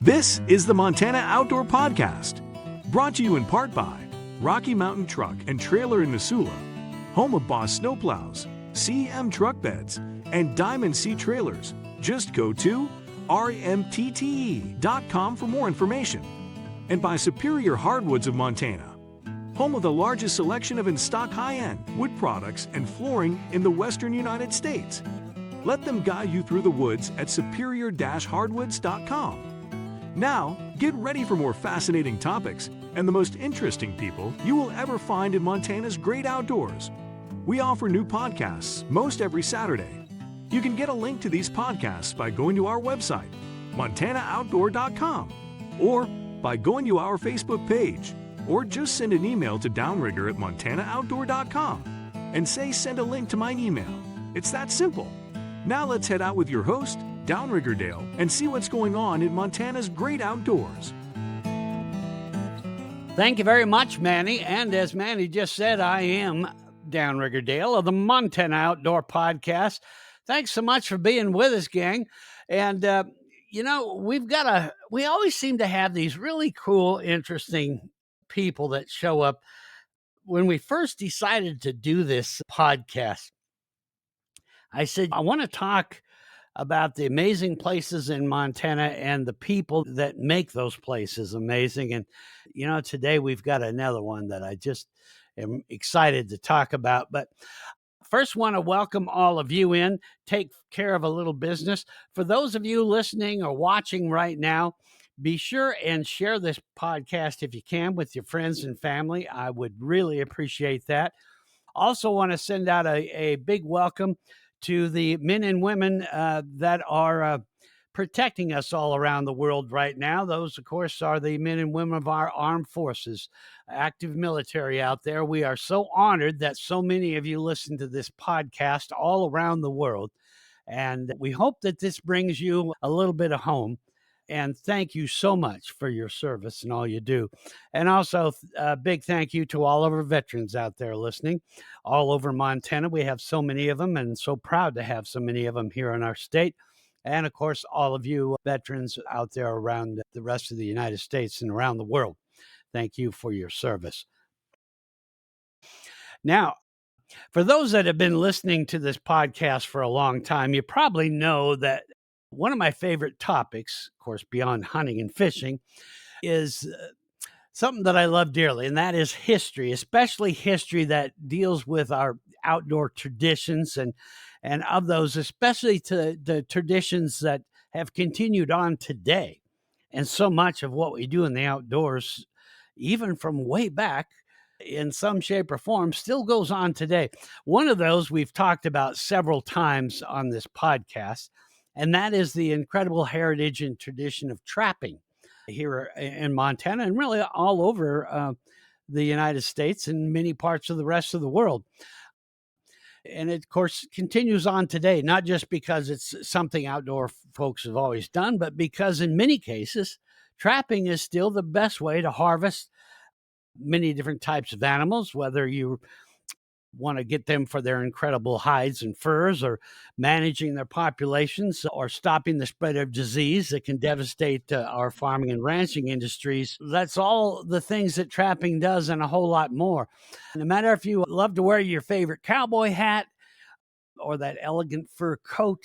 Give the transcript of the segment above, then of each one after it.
This is the Montana Outdoor Podcast, brought to you in part by Rocky Mountain Truck and Trailer in Missoula, home of Boss Snowplows, CM Truck Beds, and Diamond Sea Trailers. Just go to rmtte.com for more information. And by Superior Hardwoods of Montana, home of the largest selection of in-stock high-end wood products and flooring in the western United States. Let them guide you through the woods at superior-hardwoods.com. Now, get ready for more fascinating topics and the most interesting people you will ever find in Montana's great outdoors. We offer new podcasts most every Saturday. You can get a link to these podcasts by going to our website, montanooutdoor.com, or by going to our Facebook page, or just send an email to Downrigger at montanooutdoor.com and say send a link to my email. It's that simple. Now let's head out with your host, Downrigger Dale, and see what's going on in Montana's great outdoors. Thank you very much, Manny. And as Manny just said, I am Downrigger Dale of the Montana Outdoor Podcast. Thanks so much for being with us, gang. And, we always seem to have these really cool, interesting people that show up. When we first decided to do this podcast, I said, I want to talk about the amazing places in Montana and the people that make those places amazing. And, today we've got another one that I just am excited to talk about. But first, want to welcome all of you in, take care of a little business. For those of you listening or watching right now, be sure and share this podcast if you can with your friends and family. I would really appreciate that. Also want to send out a big welcome to the men and women that are protecting us all around the world right now. Those, of course, are the men and women of our armed forces, active military out there. We are so honored that so many of you listen to this podcast all around the world. And we hope that this brings you a little bit of home. And thank you so much for your service and all you do. And also a big thank you to all of our veterans out there listening all over Montana. We have so many of them and so proud to have so many of them here in our state. And of course, all of you veterans out there around the rest of the United States and around the world. Thank you for your service. Now, for those that have been listening to this podcast for a long time, you probably know that one of my favorite topics, of course, beyond hunting and fishing, is something that I love dearly, and that is history, especially history that deals with our outdoor traditions and of those, especially to the traditions that have continued on today. And so much of what we do in the outdoors, even from way back, in some shape or form, still goes on today. One of those we've talked about several times on this podcast, and that is the incredible heritage and tradition of trapping here in Montana and really all over the United States and many parts of the rest of the world. And it, of course, continues on today, not just because it's something outdoor folks have always done, but because in many cases, trapping is still the best way to harvest many different types of animals, whether you want to get them for their incredible hides and furs, or managing their populations, or stopping the spread of disease that can devastate our farming and ranching industries. That's all the things that trapping does and a whole lot more. No matter if you love to wear your favorite cowboy hat or that elegant fur coat,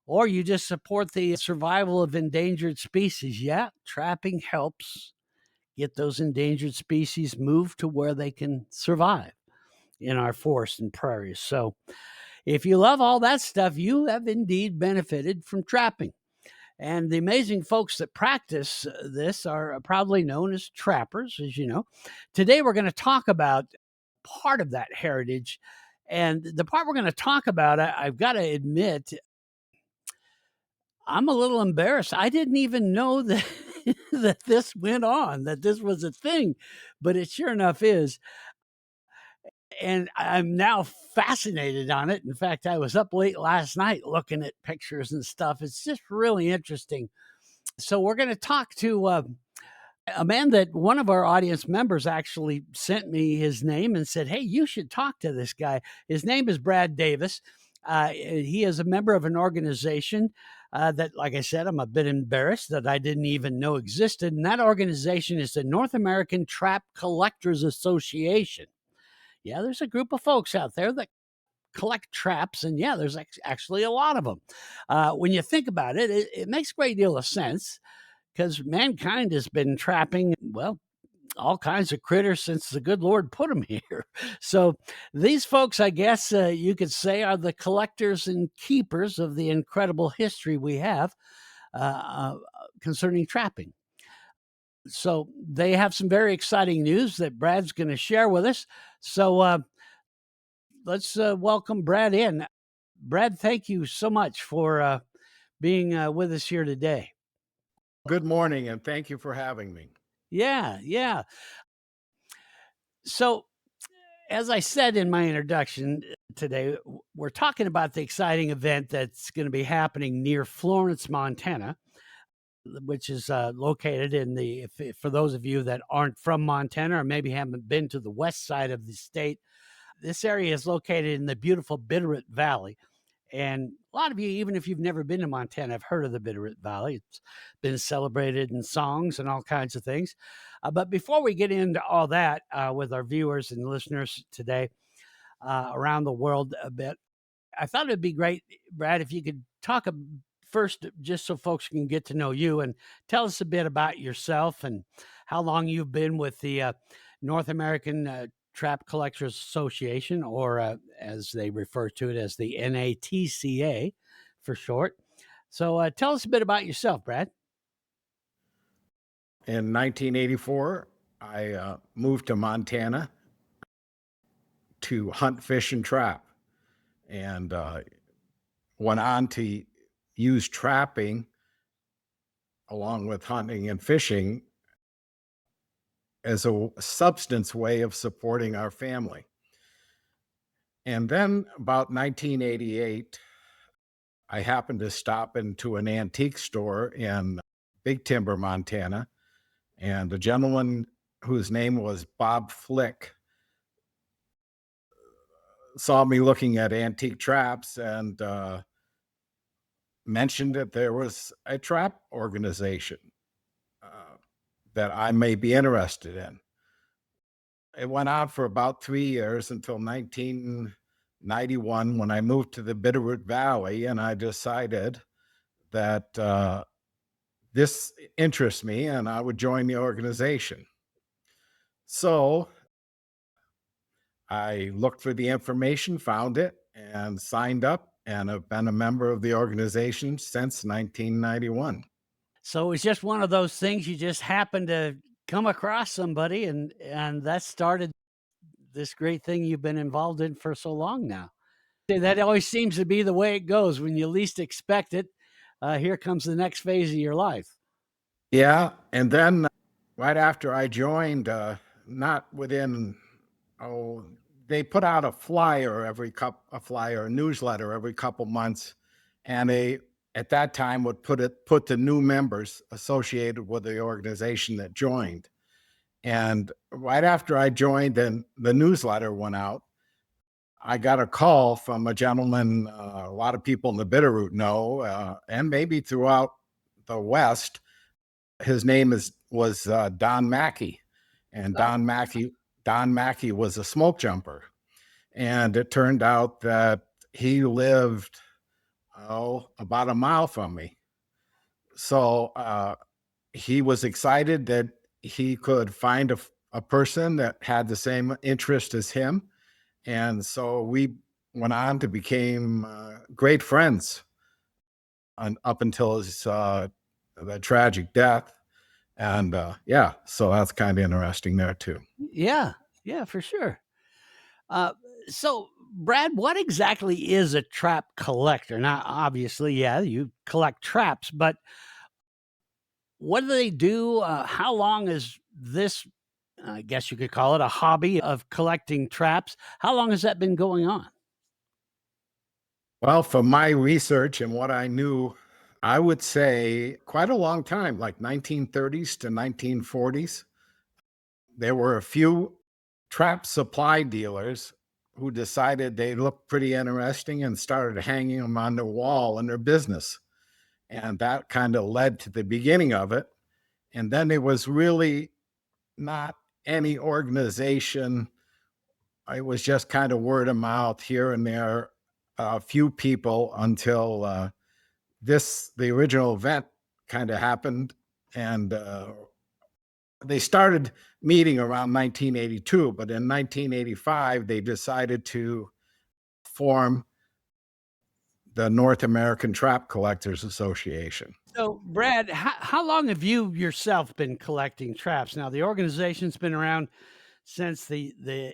or you just support the survival of endangered species, trapping helps get those endangered species moved to where they can survive in our forests and prairies. So if you love all that stuff, you have indeed benefited from trapping. And the amazing folks that practice this are probably known as trappers, as you know. Today we're going to talk about part of that heritage. And the part we're going to talk about, I've got to admit, I'm a little embarrassed. I didn't even know that, that this went on, that this was a thing, but it sure enough is. And I'm now fascinated on it. In fact, I was up late last night looking at pictures and stuff. It's just really interesting. So we're going to talk to a man that one of our audience members actually sent me his name and said, hey, you should talk to this guy. His name is Brad Davis. He is a member of an organization that, like I said, I'm a bit embarrassed that I didn't even know existed. And that organization is the North American Trap Collectors Association. Yeah, there's a group of folks out there that collect traps, and yeah, there's actually a lot of them. When you think about it, it makes a great deal of sense because mankind has been trapping, well, all kinds of critters since the good Lord put them here. So these folks, I guess you could say, are the collectors and keepers of the incredible history we have concerning trapping. So they have some very exciting news that Brad's going to share with us. So let's welcome Brad in. Brad, thank you so much for being with us here today. Good morning, and thank you for having me. Yeah. So, as I said in my introduction today, we're talking about the exciting event that's going to be happening near Florence, Montana, which is located in for those of you that aren't from Montana or maybe haven't been to the west side of the state, this area is located in the beautiful Bitterroot Valley. And a lot of you, even if you've never been to Montana, have heard of the Bitterroot Valley. It's been celebrated in songs and all kinds of things. But before we get into all that with our viewers and listeners today around the world a bit, I thought it'd be great, Brad, if you could talk first, just so folks can get to know you and tell us a bit about yourself and how long you've been with the North American Trap Collectors Association, or as they refer to it as the NATCA for short. So tell us a bit about yourself, Brad. In 1984, I moved to Montana to hunt, fish, and trap, and went on to use trapping along with hunting and fishing as a substance way of supporting our family. And then about 1988, I happened to stop into an antique store in Big Timber, Montana, and a gentleman whose name was Bob Flick saw me looking at antique traps and mentioned that there was a trap organization that I may be interested in. It went on for about 3 years until 1991 when I moved to the Bitterroot Valley, and I decided that this interests me and I would join the organization. So I looked for the information, found it, and signed up, and have been a member of the organization since 1991. So it was just one of those things, you just happened to come across somebody, and that started this great thing you've been involved in for so long now. That always seems to be the way it goes. When you least expect it, here comes the next phase of your life. Yeah, and then right after I joined, not within, they put out a flyer a newsletter every couple months, and they at that time would put the new members associated with the organization that joined. And right after I joined and the newsletter went out, I got a call from a gentleman a lot of people in the Bitterroot know, and maybe throughout the West. His name was Don Mackey, and Don Mackey was a smoke jumper, and it turned out that he lived about a mile from me. So he was excited that he could find a person that had the same interest as him, and so we went on to become great friends up until his the tragic death. And yeah, so that's kind of interesting there too. Yeah, for sure. So, Brad, what exactly is a trap collector? Now, obviously, yeah, you collect traps, but what do they do? How long is this? I guess you could call it a hobby of collecting traps. How long has that been going on? Well, from my research and what I knew, I would say quite a long time, like 1930s to 1940s. There were a few trap supply dealers who decided they looked pretty interesting and started hanging them on their wall in their business. And that kind of led to the beginning of it. And then there was really not any organization. It was just kind of word of mouth here and there, a few people until the original event kind of happened. And they started meeting around 1982, but in 1985, they decided to form the North American Trap Collectors Association. So, Brad, how long have you yourself been collecting traps? Now, the organization's been around since the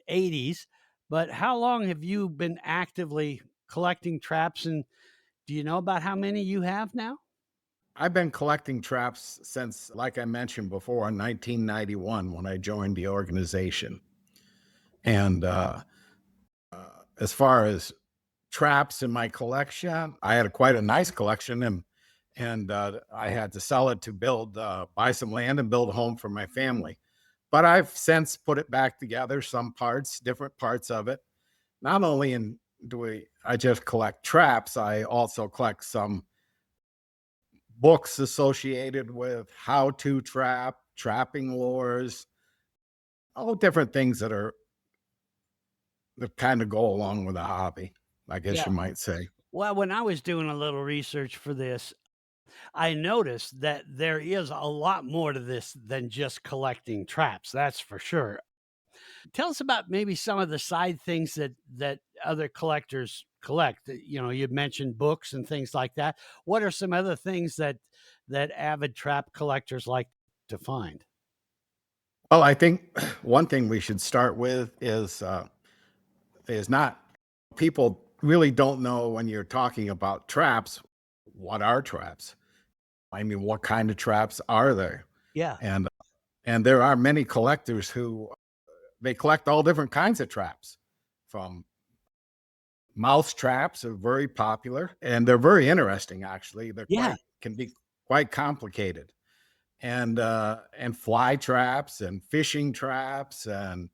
80s, but how long have you been actively collecting traps? And do you know about how many you have now? I've been collecting traps since, like I mentioned before, in 1991 when I joined the organization. And as far as traps in my collection, I had quite a nice collection, and I had to sell it to buy some land and build a home for my family. But I've since put it back together, some parts, different parts of it. Not only I just collect traps, I also collect some books associated with how to trap, trapping lures, all different things that kind of go along with the hobby, I guess Yeah. you might say. Well, when I was doing a little research for this, I noticed that there is a lot more to this than just collecting traps. That's for sure. Tell us about maybe some of the side things that other collectors collect. You know, you mentioned books and things like that. What are some other things that avid trap collectors like to find? Well, I think one thing we should start with is not people really don't know when you're talking about traps, what are traps? I mean, what kind of traps are there? Yeah. And there are many collectors who they collect all different kinds of traps. From mouse traps are very popular, and they're very interesting actually. They're Yeah. quite can be quite complicated. And fly traps and fishing traps and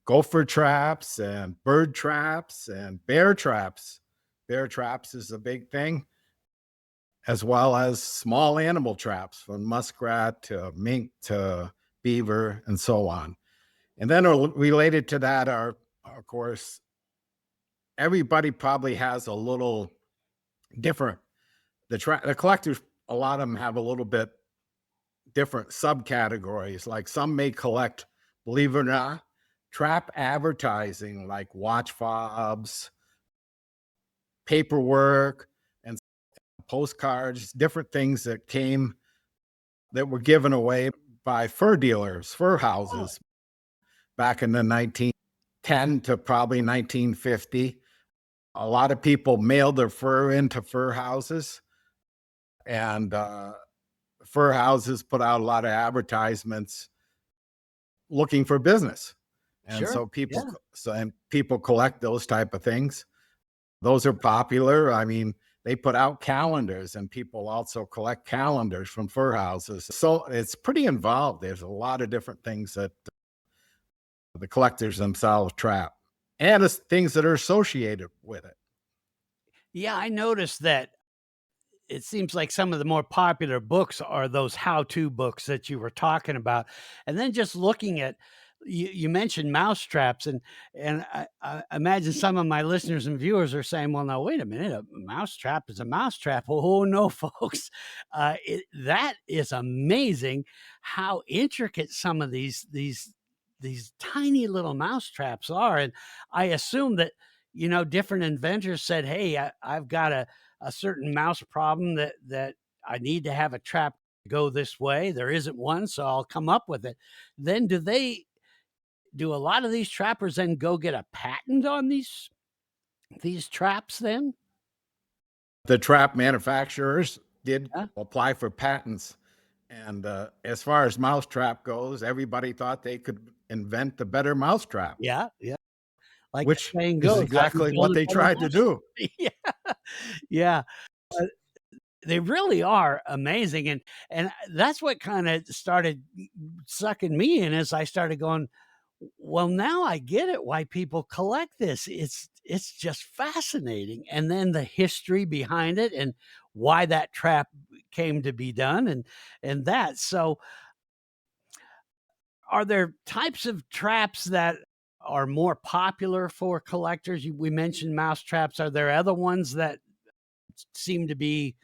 gopher traps and bird traps and bear traps. Bear traps is a big thing, as well as small animal traps from muskrat to mink to beaver and so on. And then related to that are, of course, everybody probably has a little different. The collectors, a lot of them have a little bit different subcategories. Like some may collect, believe it or not, trap advertising like watch fobs, paperwork, and postcards, different things that were given away by fur dealers, fur Oh, houses back in the 1910 to probably 1950. A lot of people mailed their fur into fur houses, and fur houses put out a lot of advertisements looking for business. And sure. so Yeah. people collect those type of things. Those are popular. I mean, they put out calendars, and people also collect calendars from fur houses. So it's pretty involved. There's a lot of different things that the collectors themselves trap, and it's things that are associated with it. Yeah, I noticed that it seems like some of the more popular books are those how-to books that you were talking about. And then just looking at you mentioned mouse traps, and I imagine some of my listeners and viewers are saying, "Well, now wait a minute, a mouse trap is a mouse trap." Oh no, folks, that is amazing how intricate some of these tiny little mouse traps are. And I assume that different inventors said, "Hey, I've got a certain mouse problem that I need to have a trap go this way. There isn't one, so I'll come up with it." Then do a lot of these trappers then go get a patent on these traps then? The trap manufacturers did Yeah. apply for patents. And as far as mousetrap goes, everybody thought they could invent a better mousetrap, Yeah, yeah. Like which the saying is goes, "I can exactly build what a they better tried to mouse." do. Yeah. Yeah. They really are amazing, and that's what kinda started sucking me in as I started going, "Well, now I get it why people collect this. It's just fascinating." And then the history behind it and why that trap came to be done and that. So are there types of traps that are more popular for collectors? We mentioned mouse traps. Are there other ones that seem to be,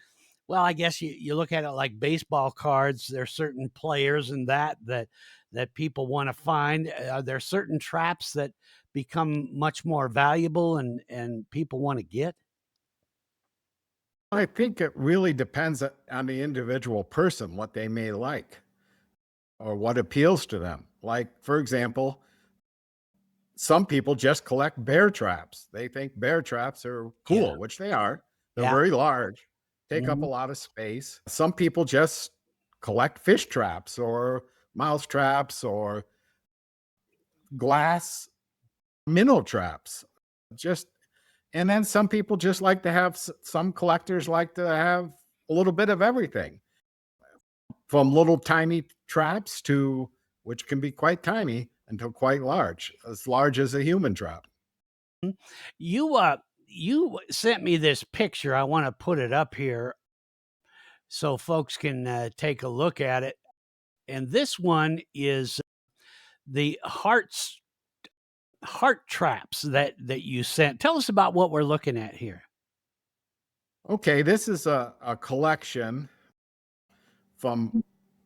well, I guess you look at it like baseball cards. There's certain players and that people want to find. Are there certain traps that become much more valuable and people want to get? I think it really depends on the individual person, what they may like or what appeals to them. Like, for example, some people just collect bear traps. They think bear traps are Yeah. cool, which they are. They're Yeah. very large, take up a Mhm. lot of space. Some people just collect fish traps or mouse traps or glass minnow traps. Just and then some people just like to have some collectors like to have a little bit of everything, from little tiny traps to which can be quite tiny until quite large as a human trap. You sent me this picture. I want to put it up here so folks can take a look at it. And this one is the heart traps that you sent. Tell us about what we're looking at here. Okay, this is a collection from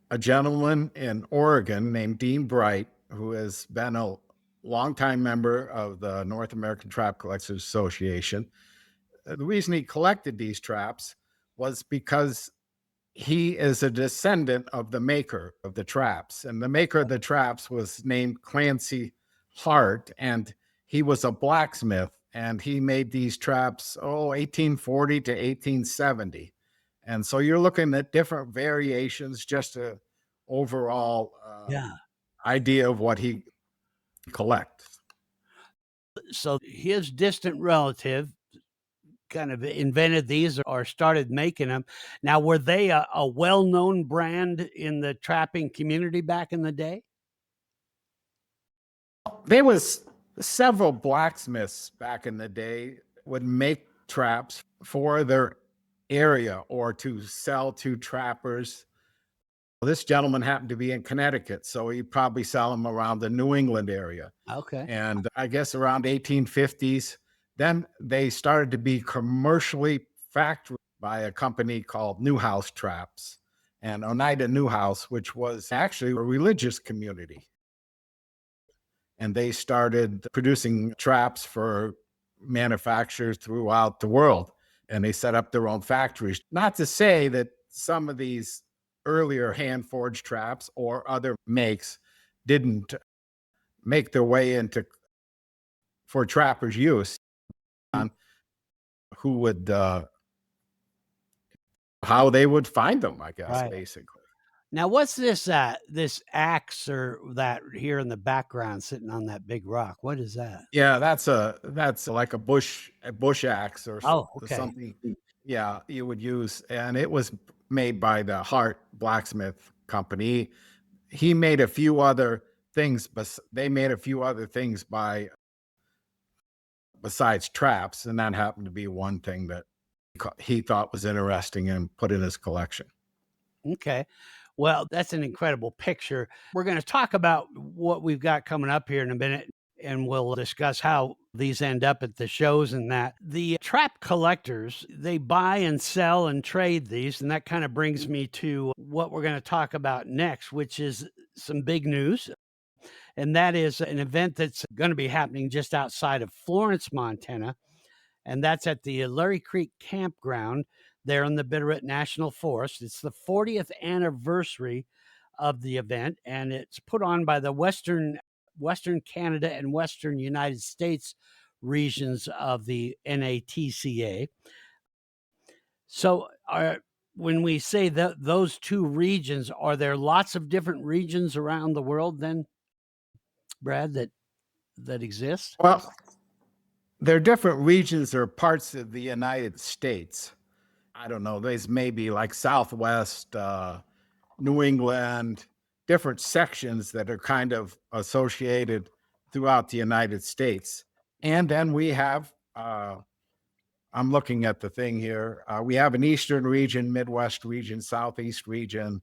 a gentleman in Oregon named Dean Bright, who has been a longtime member of the North American Trap Collectors Association. The reason he collected these traps was because he is a descendant of the maker of the traps. And the maker of the traps was named Clancy Hart, and he was a blacksmith. And he made these traps, 1840 to 1870. And so you're looking at different variations, just a overall Yeah. idea of what he collects. So his distant relative kind of invented these or started making them. Now, were they a well-known brand in the trapping community back in the day? There was several blacksmiths back in the day would make traps for their area or to sell to trappers. This gentleman happened to be in Connecticut, so he'd probably sell them around the New England area. Okay. And I guess around 1850s, then they started to be commercially factored by a company called Newhouse Traps and Oneida Newhouse, which was actually a religious community. And they started producing traps for manufacturers throughout the world. And they set up their own factories. Not to say that some of these earlier hand forged traps or other makes didn't make their way into for trappers' use Mm. on who would how they would find them, I guess, Right. basically. Now, what's this axe or that here in the background sitting on that big rock? What is that? Yeah, that's like a bush axe or Oh, okay. something. Yeah, you would use, and it was made by the Hart Blacksmith Company. He made a few other things, but they made a few other things besides traps, and that happened to be one thing that he thought was interesting and put in his collection. Okay. Well, that's an incredible picture. We're going to talk about what we've got coming up here in a minute, and we'll discuss how these end up at the shows and that. The trap collectors, they buy and sell and trade these. And that kind of brings me to what we're going to talk about next, which is some big news. And that is an event that's going to be happening just outside of Florence, Montana. And that's at the Larry Creek Campground there in the Bitterroot National Forest. It's the 40th anniversary of the event, and it's put on by the Western Canada and Western United States regions of the NATCA. So, when we say that those two regions, are there lots of different regions around the world then, Brad, that exist? Well, there are different regions or parts of the United States. I don't know. There's maybe like Southwest, New England, different sections that are kind of associated throughout the United States. And then we have I'm looking at the thing here. We have an Eastern region, Midwest region, Southeast region,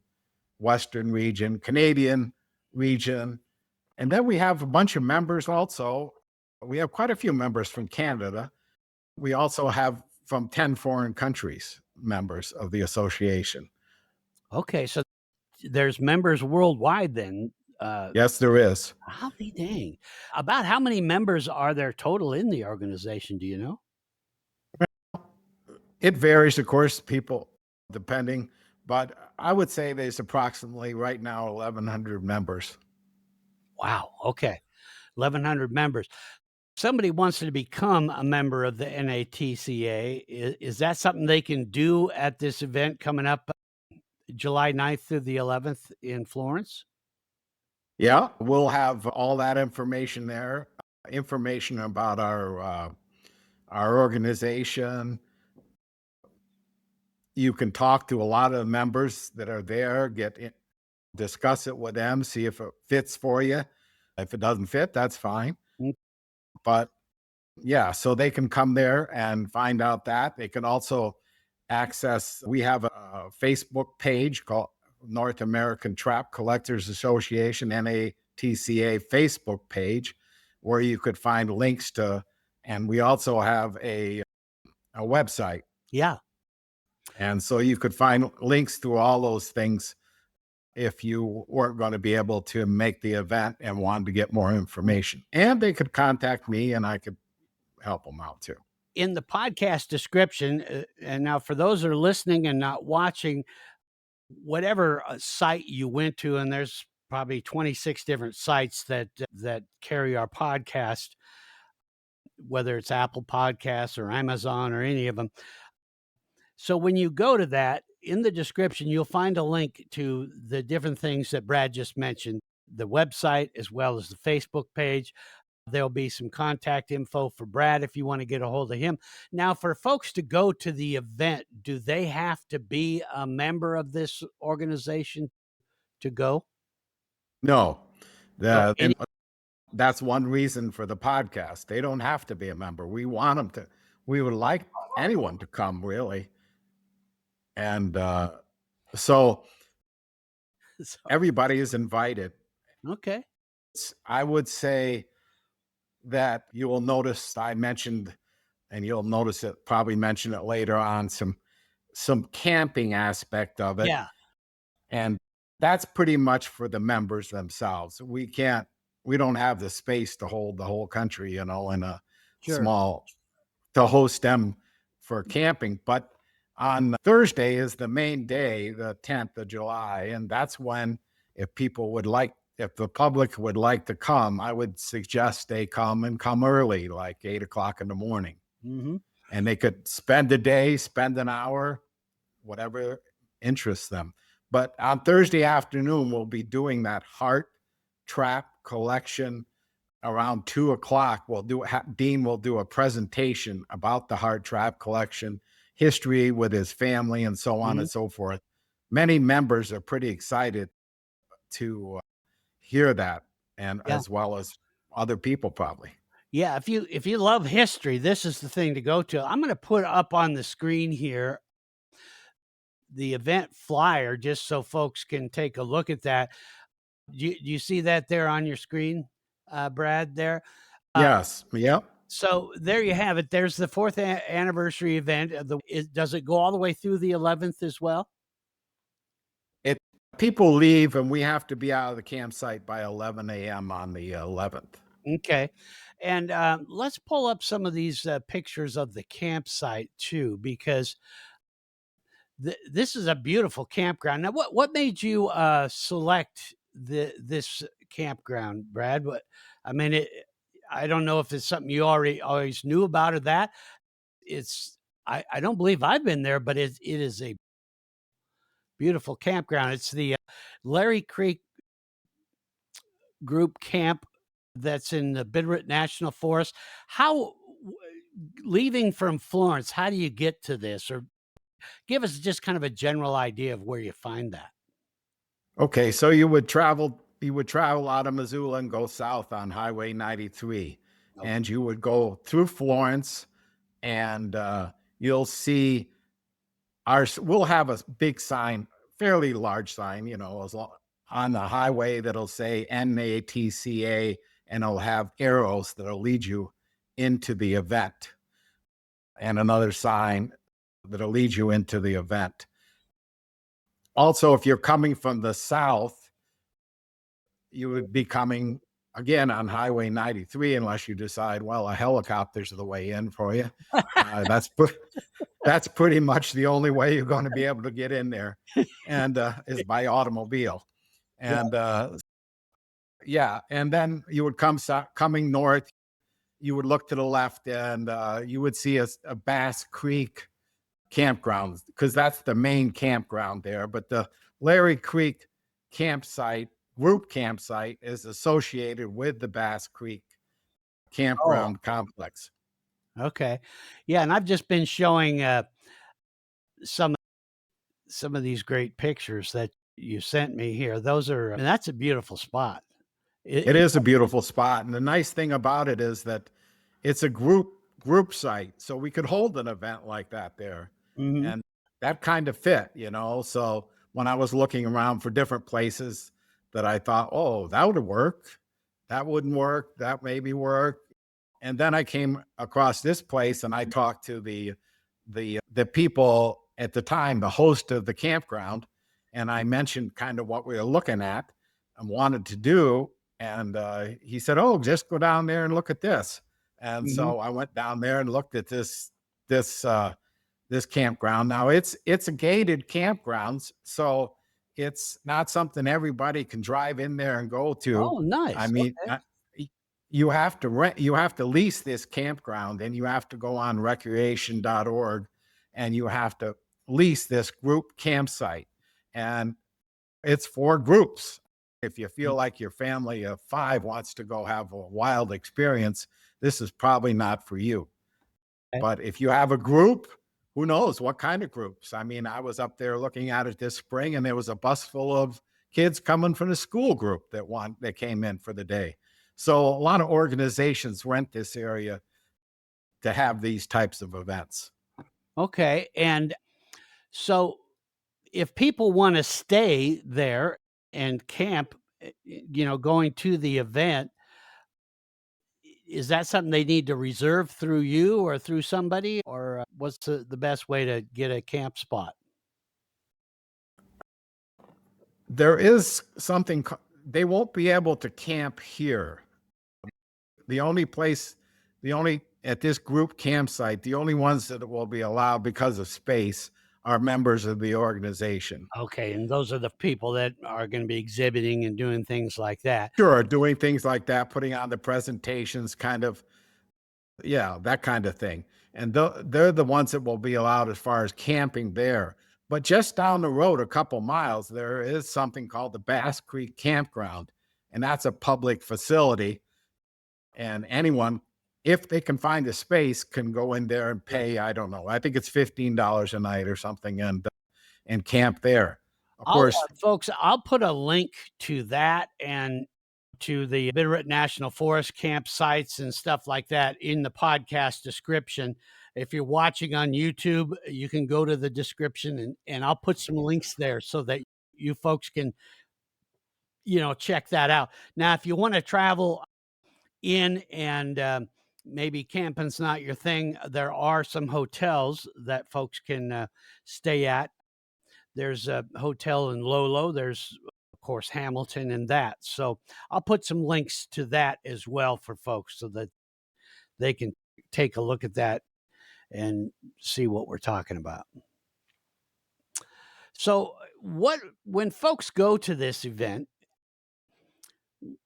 Western region, Canadian region. And then we have a bunch of members also. We have quite a few members from Canada. We also have from 10 foreign countries members of the association. Okay, so there's members worldwide then. Yes, there is. I'll be dang. About how many members are there total in the organization? Do you know? It varies, of course, people depending, but I would say there's approximately right now 1,100 members. Wow. Okay. 1,100 members. Somebody wants to become a member of the NATCA. Is that something they can do at this event coming up July 9th through the 11th in Florence? Yeah, we'll have all that information there, information about our organization. You can talk to a lot of the members that are there, discuss it with them, see if it fits for you. If it doesn't fit, that's fine. Mm. But yeah, so they can come there and find out that. They can also access, we have a Facebook page called North American Trap Collectors Association, NATCA Facebook page, where you could find links to, and we also have a website. Yeah. And so you could find links to all those things if you weren't going to be able to make the event and wanted to get more information. And they could contact me and I could help them out too. In the podcast description, and now for those that are listening and not watching, whatever site you went to, and there's probably 26 different sites that carry our podcast, whether it's Apple Podcasts or Amazon or any of them. So when you go to that, in the description, you'll find a link to the different things that Brad just mentioned, the website as well as the Facebook page. There'll be some contact info for Brad if you want to get a hold of him. Now, for folks to go to the event, do they have to be a member of this organization to go? No, So and that's one reason for the podcast. They don't have to be a member. We want them to. We would like anyone to come, really. And so everybody is invited. Okay. I would say that you will notice I mentioned, and you'll notice it, probably mention it later on, some camping aspect of it. Yeah. And that's pretty much for the members themselves. We don't have the space to hold the whole country, in a small, to host them for camping. But on Thursday is the main day, the 10th of July. And that's when, if the public would like to come, I would suggest they come early, like 8:00 in the morning. Mm-hmm. And they could spend a day, spend an hour, whatever interests them. But on Thursday afternoon, we'll be doing that heart trap collection around 2:00. Dean will do a presentation about the heart trap collection, history with his family, and so on and so forth. Many members are pretty excited to hear that, and as well as other people probably. Yeah, if you love history, this is the thing to go to. I'm going to put up on the screen here the event flyer just so folks can take a look at that. Do you see that there on your screen, Brad, there? Yes. Yep. So there you have it. There's the 4th anniversary event. Does it go all the way through the 11th as well? People leave, and we have to be out of the campsite by 11 a.m. on the 11th. Okay. And let's pull up some of these pictures of the campsite too, because this is a beautiful campground. Now, what made you select this campground, Brad? I don't know if it's something you always knew about or that. I don't believe I've been there, but it is a beautiful campground. It's the Larry Creek Group Camp that's in the Bitterroot National Forest. Leaving from Florence, how do you get to this? Or give us just kind of a general idea of where you find that. Okay, so you would travel out of Missoula and go south on Highway 93. Okay. And you would go through Florence, and you'll see we'll have a big sign, fairly large sign, on the highway that'll say NATCA, and it'll have arrows that'll lead you into the event, and another sign that'll lead you into the event. Also, if you're coming from the south, you would be coming again on Highway 93, unless you decide, well, a helicopter's the way in for you. That's pretty much the only way you're going to be able to get in there, and is by automobile. And yeah, and then you would coming north, you would look to the left, and you would see a Bass Creek campground, because that's the main campground there. But the Larry Creek group campsite, is associated with the Bass Creek Oh, campground complex. okay. Yeah, and I've just been showing some of these great pictures that you sent me here. Those are, and that's a beautiful spot. It is a beautiful spot, and the nice thing about it is that it's a group site, so we could hold an event like that there, Mhm. and that kind of fit, So when I was looking around for different places that I thought, oh, that would work, that wouldn't work, that maybe work, and then I came across this place, and I talked to the people at the time, the host of the campground, and I mentioned kind of what we were looking at and wanted to do, and he said, "Oh, just go down there and look at this." And Mhm. so I went down there and looked at this this campground. Now it's a gated campground, so it's not something everybody can drive in there and go to. Oh, I nice. mean, Okay. you have to you have to lease this campground, and you have to go on recreation.org, and you have to lease this group campsite. And it's for groups. If you Mm, feel like your family of 5 wants to go have a wild experience, this is probably not for you. okay. But if you have a group, who knows what kind of groups? I mean, I was up there looking at it this spring, and there was a bus full of kids coming from the school group that came in for the day. So a lot of organizations rent this area to have these types of events. Okay, and so if people wanna stay there and camp, going to the event, is that something they need to reserve through you or through somebody? Or, what's the best way to get a camp spot? There is something they won't be able to camp here. The only place, the only at this group campsite, the only ones that will be allowed because of space are members of the organization. Okay, and those are the people that are gonna be exhibiting and doing things like that. Sure, doing things like that, putting on the presentations, kind of, yeah, that kind of thing. And they're the ones that will be allowed as far as camping there. But just down the road, a couple miles, there is something called the Bass Creek Campground, and that's a public facility. And anyone, if they can find a space, can go in there and pay, I don't know, I think it's $15 a night or something, and camp there. Of course, Folks, I'll put a link to that and to the Bitterroot National Forest campsites and stuff like that in the podcast description. If you're watching on YouTube, you can go to the description and I'll put some links there so that you folks can, check that out. Now, if you want to travel in and maybe camping's not your thing, there are some hotels that folks can stay at. There's a hotel in Lolo. There's, of course, Hamilton and that. So I'll put some links to that as well for folks so that they can take a look at that and see what we're talking about. So, when folks go to this event,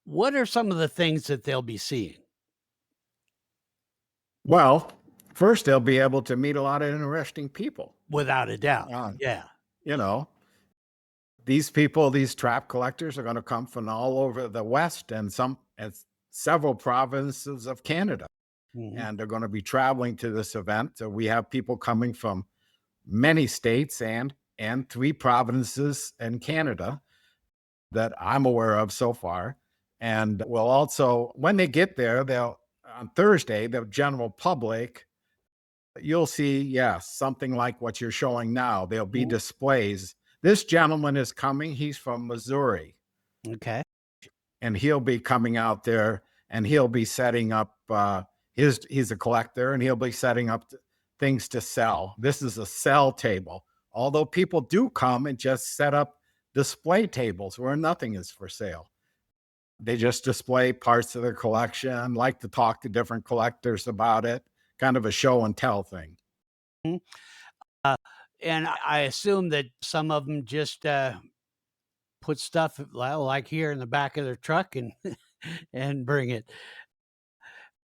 what are some of the things that they'll be seeing? well, first they'll be able to meet a lot of interesting people. Without a doubt. Uh, Yeah. you know, these people, these trap collectors, are going to come from all over the West and several provinces of Canada, Mhm. and they're going to be traveling to this event. So we have people coming from many states and 3 provinces in Canada that I'm aware of so far. And we'll also, when they get there, they'll on Thursday, the general public You'll see, yes, something like what you're showing now. There'll be Mhm. displays. This gentleman is coming. He's from Missouri, Okay. and he'll be coming out there, and he'll be setting up he's a collector, and he'll be setting up things to sell. This is a sell table. Although people do come and just set up display tables where nothing is for sale. They just display parts of their collection, like to talk to different collectors about it, kind of a show and tell thing. Mhm. Uh, and I assume that some of them just put stuff like here in the back of their truck and and bring it.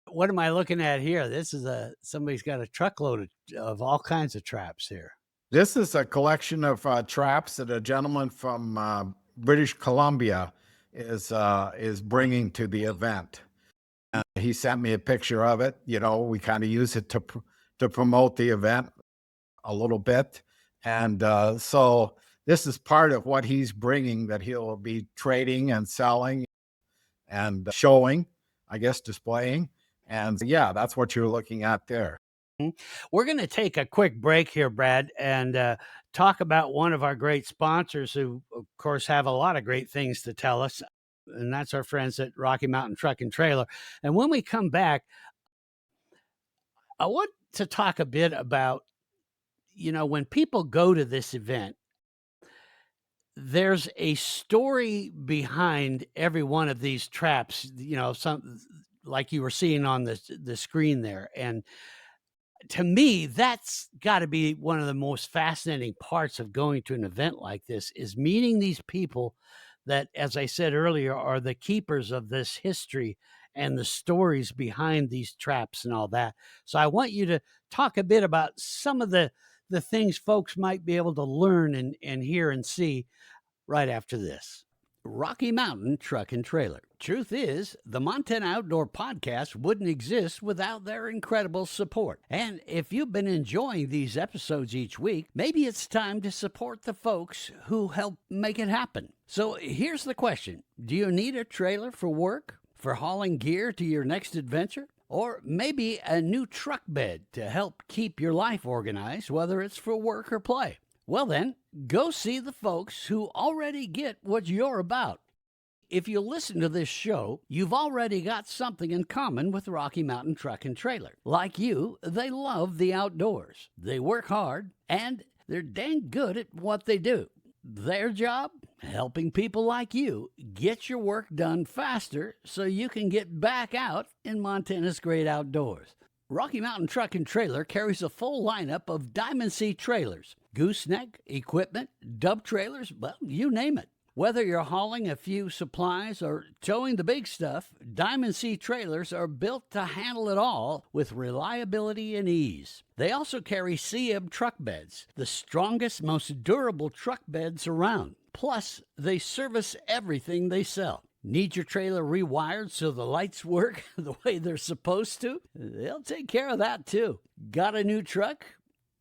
What am I looking at here? This is somebody's got a truckload of all kinds of traps here. This is a collection of traps that a gentleman from British Columbia is bringing to the event. He sent me a picture of it. You know, we kind of use it to promote the event a little bit, and so this is part of what he's bringing that he'll be trading and selling and showing, I guess, displaying. And yeah, that's what you're looking at there. Mhm. We're going to take a quick break here, Brad, and talk about one of our great sponsors who, of course, have a lot of great things to tell us. And that's our friends at Rocky Mountain Truck and Trailer. And when we come back, I want to talk a bit about, when people go to this event, there's a story behind every one of these traps, some like you were seeing on the screen there. And to me, that's got to be one of the most fascinating parts of going to an event like this is meeting these people that, as I said earlier, are the keepers of this history and the stories behind these traps and all that. So I want you to talk a bit about some of the things folks might be able to learn and hear and see right after this. Rocky Mountain Truck and Trailer. Truth is, the Montana Outdoor Podcast wouldn't exist without their incredible support. And if you've been enjoying these episodes each week, maybe it's time to support the folks who help make it happen. So here's the question. Do you need a trailer for work, for hauling gear to your next adventure? Or maybe a new truck bed to help keep your life organized, whether it's for work or play? Well then, go see the folks who already get what you're about. If you listen to this show, you've already got something in common with Rocky Mountain Truck and Trailer. Like you, they love the outdoors. They work hard, and they're dang good at what they do. Their job? Helping people like you get your work done faster so you can get back out in Montana's great outdoors. Rocky Mountain Truck and Trailer carries a full lineup of Diamond Sea trailers, gooseneck, equipment, dub trailers, well, you name it. Whether you're hauling a few supplies or towing the big stuff, Diamond Sea trailers are built to handle it all with reliability and ease. They also carry CM truck beds, the strongest, most durable truck beds around. Plus, they service everything they sell. Need your trailer rewired so the lights work the way they're supposed to? They'll take care of that too. Got a new truck?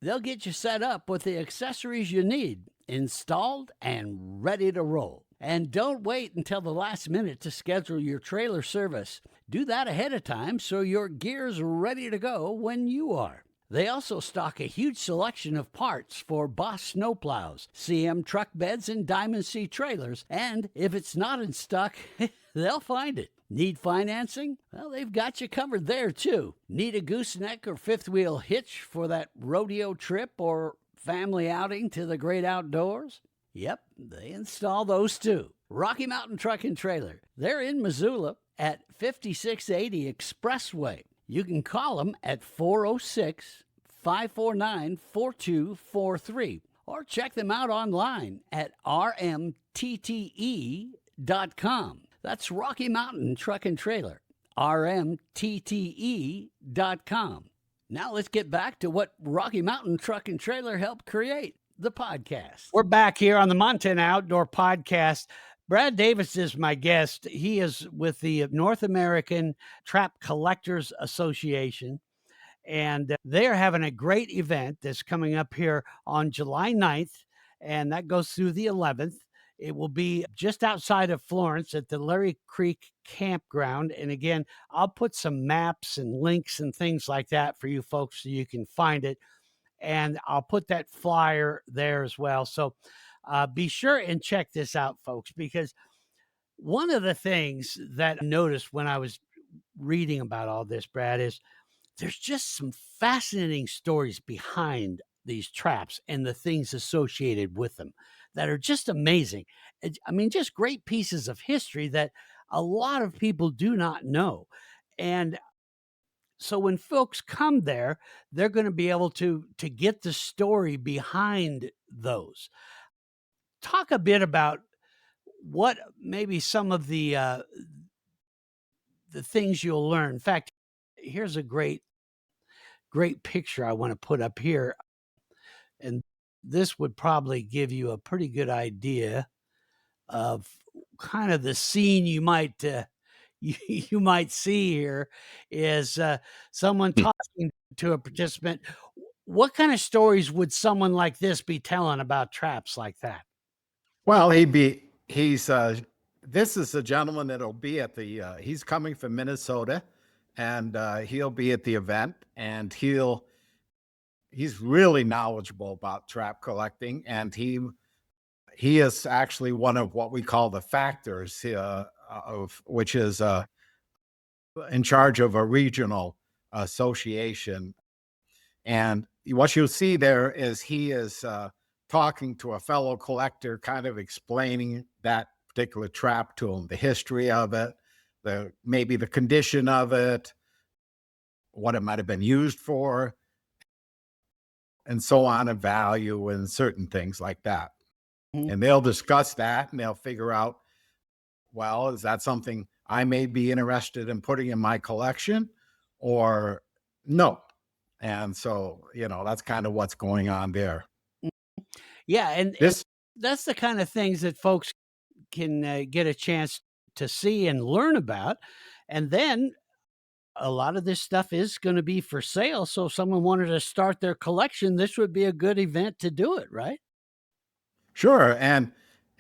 They'll get you set up with the accessories you need, installed and ready to roll. And don't wait until the last minute to schedule your trailer service. Do that ahead of time so your gear's ready to go when you are. They also stock a huge selection of parts for Boss snowplows, CM truck beds, and Diamond Sea trailers. And if it's not in stock, they'll find it. Need financing? Well, they've got you covered there, too. Need a gooseneck or fifth wheel hitch for that rodeo trip or family outing to the great outdoors? Yep, they install those, too. Rocky Mountain Truck and Trailer. They're in Missoula at 5680 Expressway. You can call them at 406-549-4243 or check them out online at rmtte.com. That's Rocky Mountain Truck and Trailer, rmtte.com. Now let's get back to what Rocky Mountain Truck and Trailer helped create, the podcast. We're back here on the Montana Outdoor Podcast. Brad Davis is my guest. He is with the North American Trap Collectors Association, and they are having a great event that's coming up here on July 9th, and that goes through the 11th It will be just outside of Florence at the Larry Creek Campground. And again, I'll put some maps and links and things like that for you folks so you can find it. And I'll put that flyer there as well. So be sure and check this out, folks, because one of the things that I noticed when I was reading about all this, Brad, is there's just some fascinating stories behind these traps and the things associated with them that are just amazing. I mean, just great pieces of history that a lot of people do not know. And so when folks come there, they're going to be able to get the story behind those. Talk a bit about what maybe some of the things you'll learn. In fact, here's a great picture I want to put up here, and this would probably give you a pretty good idea of kind of the scene you might you might see here is someone talking to a participant. What kind of stories would someone like this be telling about traps like that? Well, this is a gentleman that'll be at the, he's coming from Minnesota, and he'll be at the event, and he's really knowledgeable about trap collecting, and he is actually one of what we call the factors, of which is in charge of a regional association. And what you'll see there is he is talking to a fellow collector, kind of explaining that particular trap to him, the history of it, maybe the condition of it, what it might have been used for, and so on, and value and certain things like that. Mhm. And they'll discuss that, and they'll figure out, well, is that something I may be interested in putting in my collection or no? And so, that's kind of what's going on there. Yeah, and This, that's the kind of things that folks can get a chance to see and learn about. And then a lot of this stuff is going to be for sale. So if someone wanted to start their collection, this would be a good event to do it, right? sure. And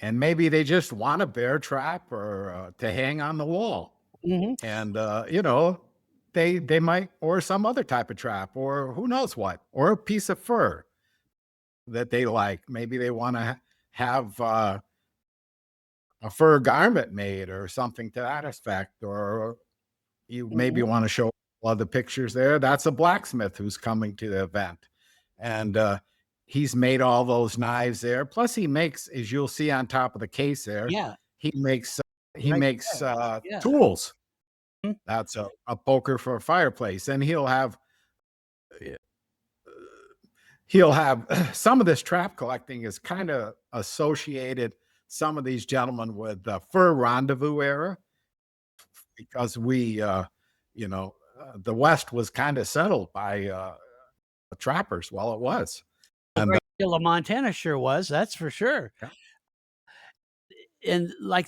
maybe they just want a bear trap or to hang on the wall. Hmm. And, they might, or some other type of trap, or who knows what, or a piece of fur that they like. Maybe they want to have a fur garment made or something to that effect, or you maybe want to show all the pictures there. That's a blacksmith who's coming to the event, and he's made all those knives there. Plus, he makes, as you'll see on top of the case there, Yeah, he makes right there. Yeah. tools. Mhm. That's a poker for a fireplace, and he'll have some of this trap collecting is kind of associated, some of these gentlemen, with the fur rendezvous era, because the West was kind of settled by the trappers. Well, it was. A And great deal of Montana sure was, that's for sure. yeah. And like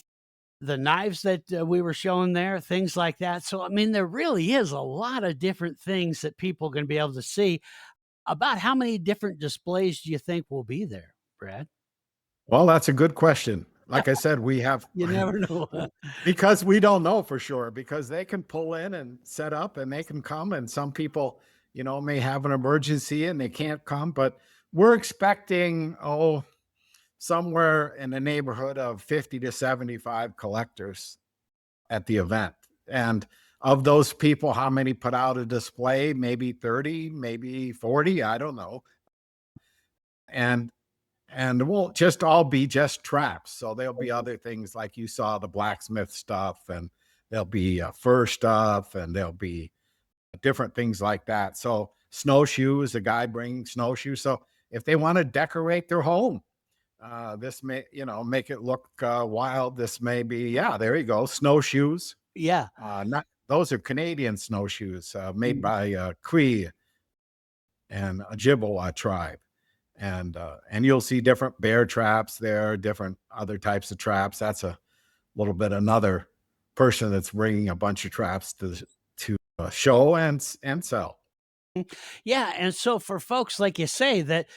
the knives that we were showing there, things like that. So, I mean, there really is a lot of different things that people are going to be able to see. About how many different displays do you think will be there, Brad? Well, that's a good question. Like I said, we have You never know. because we don't know for sure, because they can pull in and set up and they can come, and some people, may have an emergency and they can't come, but we're expecting, somewhere in the neighborhood of 50 to 75 collectors at the event. And of those people, how many put out a display? Maybe 30, maybe 40, I don't know. And it won't just all be just traps. So there'll be other things, like you saw, the blacksmith stuff, and there'll be fur stuff, and there'll be different things like that. So snowshoes, a guy bringing snowshoes. So if they want to decorate their home, this may, make it look wild. This may be, yeah, there you go, snowshoes. Yeah. Not Those are Canadian snowshoes made Mhm. by Cree and Ojibwa tribe. And you'll see different bear traps there, different other types of traps. That's a little bit another person that's bringing a bunch of traps to show and sell. Yeah, and so for folks like you say that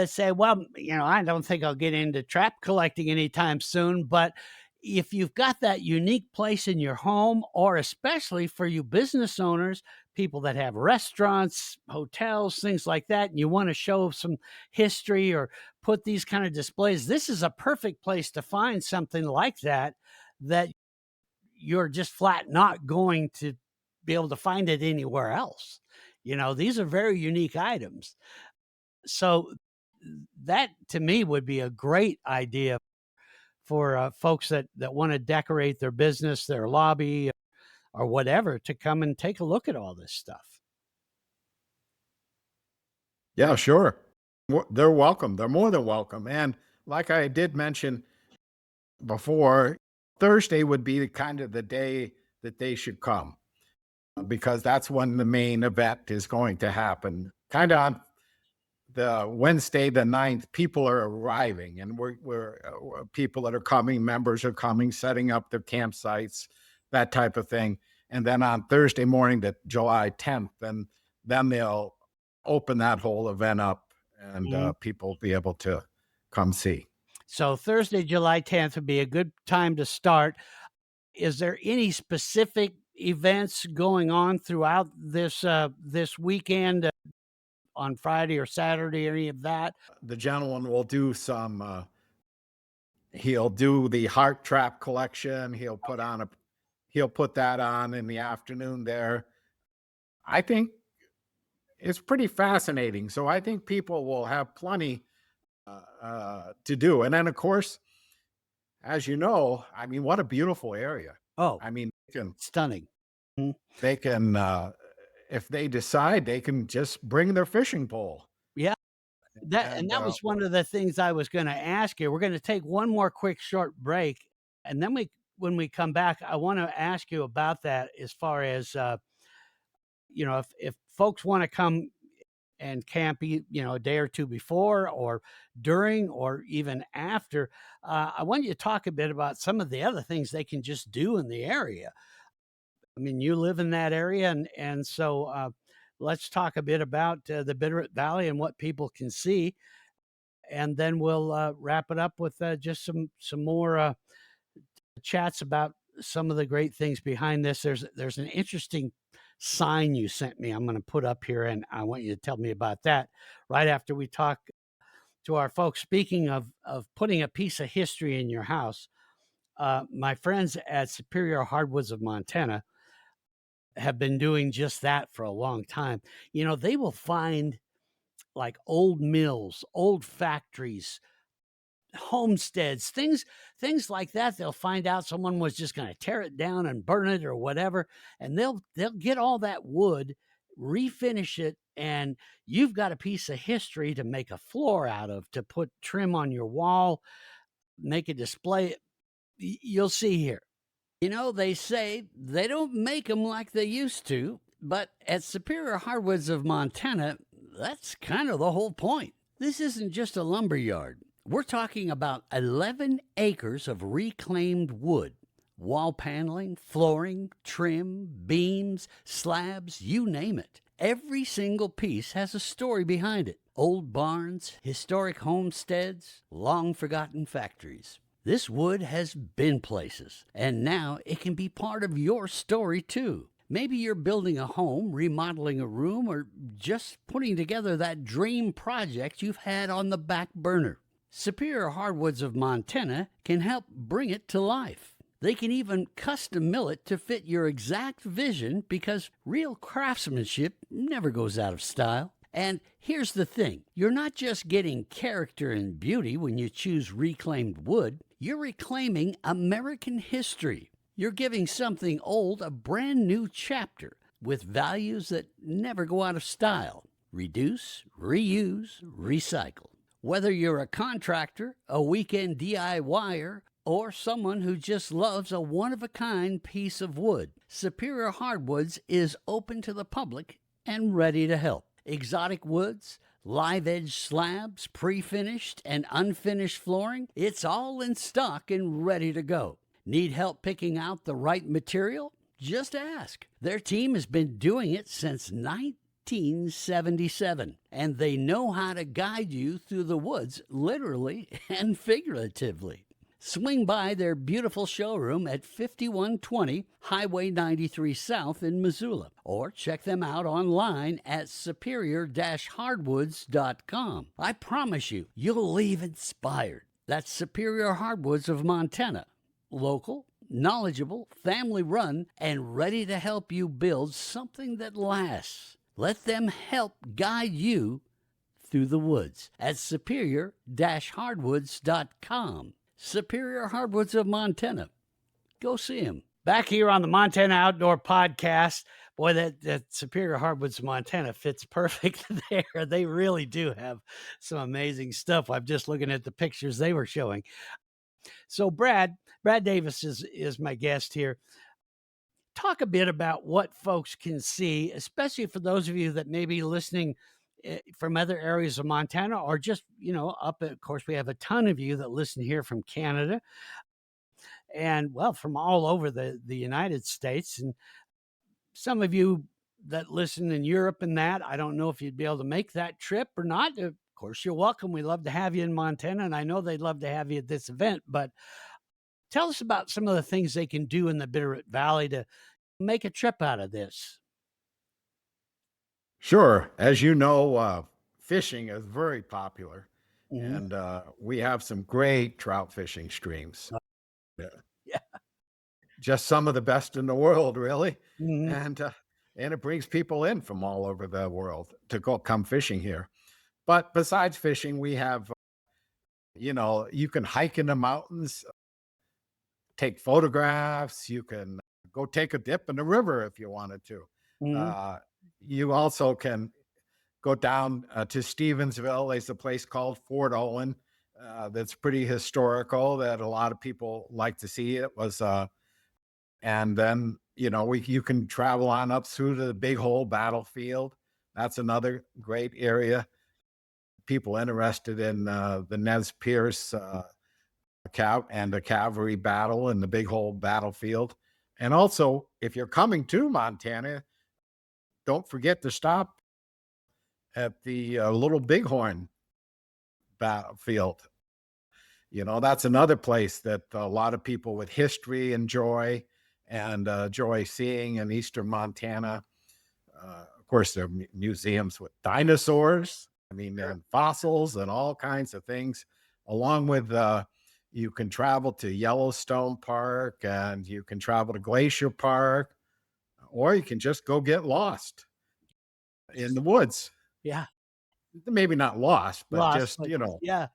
say, well, I don't think I'll get into trap collecting anytime soon, but if you've got that unique place in your home, or especially for you business owners, people that have restaurants, hotels, things like that, and you want to show some history or put these kind of displays, this is a perfect place to find something like that you're just flat not going to be able to find it anywhere else. These are very unique items. So that to me would be a great idea for folks that want to decorate their business, their lobby, or whatever, to come and take a look at all this stuff. Yeah, sure. They're welcome. They're more than welcome. And like I did mention before, Thursday would be kind of the day that they should come, because that's when the main event is going to happen. Kind of on the Wednesday, the 9th, people are arriving, and we're people that are coming, members are coming, setting up their campsites, that type of thing. And then on Thursday morning, the July 10th, then they'll open that whole event up, and Mhm. people will be able to come see. So Thursday, July 10th would be a good time to start. Is there any specific events going on throughout this weekend, on Friday or Saturday, or any of that? The gentleman will do some. He'll do the heart trap collection. He'll put that on in the afternoon there. I think it's pretty fascinating. So I think people will have plenty to do. And then, of course, as you know, I mean, what a beautiful area. Oh, I mean, stunning. Mhm. they can if they decide, they can just bring their fishing pole. Yeah. And And that was one of the things I was gonna ask you. We're gonna take one more quick short break, and then when we come back, I wanna ask you about that as far as, if folks wanna come and camp, a day or 2 before or during or even after, I want you to talk a bit about some of the other things they can just do in the area. I mean, you live in that area, and so, let's talk a bit about, the Bitterroot Valley and what people can see, and then we'll wrap it up with just some more chats about some of the great things behind this. There's an interesting sign you sent me. I'm going to put up here, and I want you to tell me about that right after we talk to our folks. Speaking of putting a piece of history in your house, my friends at Superior Hardwoods of Montana have been doing just that for a long time. They will find like old mills, old factories, homesteads, things like that. They'll find out someone was just going to tear it down and burn it or whatever, and they'll get all that wood, refinish it, and you've got a piece of history to make a floor out of, to put trim on your wall, make a display. You'll see here. They say they don't make them like they used to, but at Superior Hardwoods of Montana, that's kind of the whole point. This isn't just a lumber yard. We're talking about 11 acres of reclaimed wood. Wall paneling, flooring, trim, beams, slabs, you name it. Every single piece has a story behind it. Old barns, historic homesteads, long forgotten factories. This wood has been places, and now it can be part of your story too. Maybe you're building a home, remodeling a room, or just putting together that dream project you've had on the back burner. Superior Hardwoods of Montana can help bring it to life. They can even custom mill it to fit your exact vision, because real craftsmanship never goes out of style. And here's the thing, you're not just getting character and beauty when you choose reclaimed wood, you're reclaiming American history. You're giving something old a brand new chapter with values that never go out of style. Reduce, reuse, recycle. Whether you're a contractor, a weekend DIYer, or someone who just loves a one-of-a-kind piece of wood, Superior Hardwoods is open to the public and ready to help. Exotic woods, live edge slabs, pre-finished and unfinished flooring, it's all in stock and ready to go. Need help picking out the right material? Just ask. Their team has been doing it since 19 1977, and they know how to guide you through the woods, literally and figuratively. Swing by their beautiful showroom at 5120 Highway 93 South in Missoula, or check them out online at superior-hardwoods.com. I promise you, you'll leave inspired. That's Superior Hardwoods of Montana. Local, knowledgeable, family-run, and ready to help you build something that lasts. Let them help guide you through the woods at superior-hardwoods.com. Superior Hardwoods of Montana. Go see him. Back here on the Montana Outdoor Podcast. Boy, that Superior Hardwoods of Montana fits perfect there. They really do have some amazing stuff. I'm just looking at the pictures they were showing. So Brad Davis is my guest here. Talk a bit about what folks can see, especially for those of you that may be listening from other areas of Montana, or just, up of course, we have a ton of you that listen here from Canada and, well, from all over the United States, and some of you that listen in Europe and that. I don't know if you'd be able to make that trip or not. Of course, you're welcome. We love to have you in Montana, and I know they'd love to have you at this event, but tell us about some of the things they can do in the Bitterroot Valley to make a trip out of this. Sure. As you know, fishing is very popular, Mhm. and we have some great trout fishing streams. Yeah. Yeah. Just some of the best in the world, really. Mhm. And it brings people in from all over the world to come fishing here. But besides fishing, we have, you can hike in the mountains, take photographs. You can go take a dip in the river if you wanted to. Mhm. Uh, you also can go down to Stevensville. There's a place called Fort Owen that's pretty historical that a lot of people like to see. And then you can travel on up through to the Big Hole battlefield. That's another great area. People interested in the Nez Perce and the cavalry battle and the Big Hole battlefield. And also, if you're coming to Montana, don't forget to stop at the Little Bighorn battlefield. That's another place that a lot of people with history enjoy and enjoy seeing in Eastern Montana. Of course, there are museums with dinosaurs, and fossils and all kinds of things, along with you can travel to Yellowstone Park and you can travel to Glacier Park, or you can just go get lost in the woods. Yeah. Maybe not lost, but Lost, just, but yeah,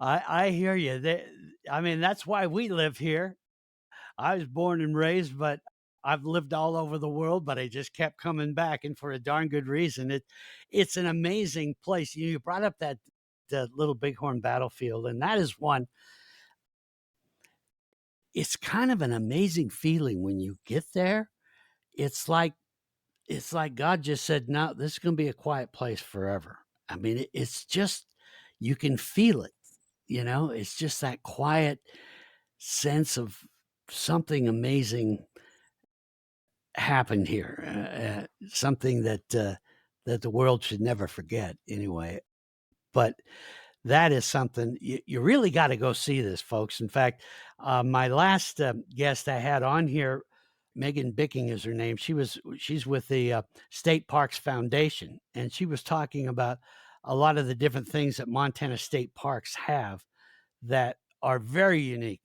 I hear you. That's why we live here. I was born and raised, but I've lived all over the world, but I just kept coming back, and for a darn good reason. It's an amazing place. You brought up that the Little Bighorn battlefield, and that is one. It's kind of an amazing feeling when you get there. It's like God just said, "No, this is going to be a quiet place forever." It's just you can feel it. It's just that quiet sense of something amazing happened here, something that the world should never forget anyway. But that is something you really got to go see this, folks. In fact, my last guest I had on here, Megan Bicking is her name. She's with the State Parks Foundation, and she was talking about a lot of the different things that Montana State Parks have that are very unique.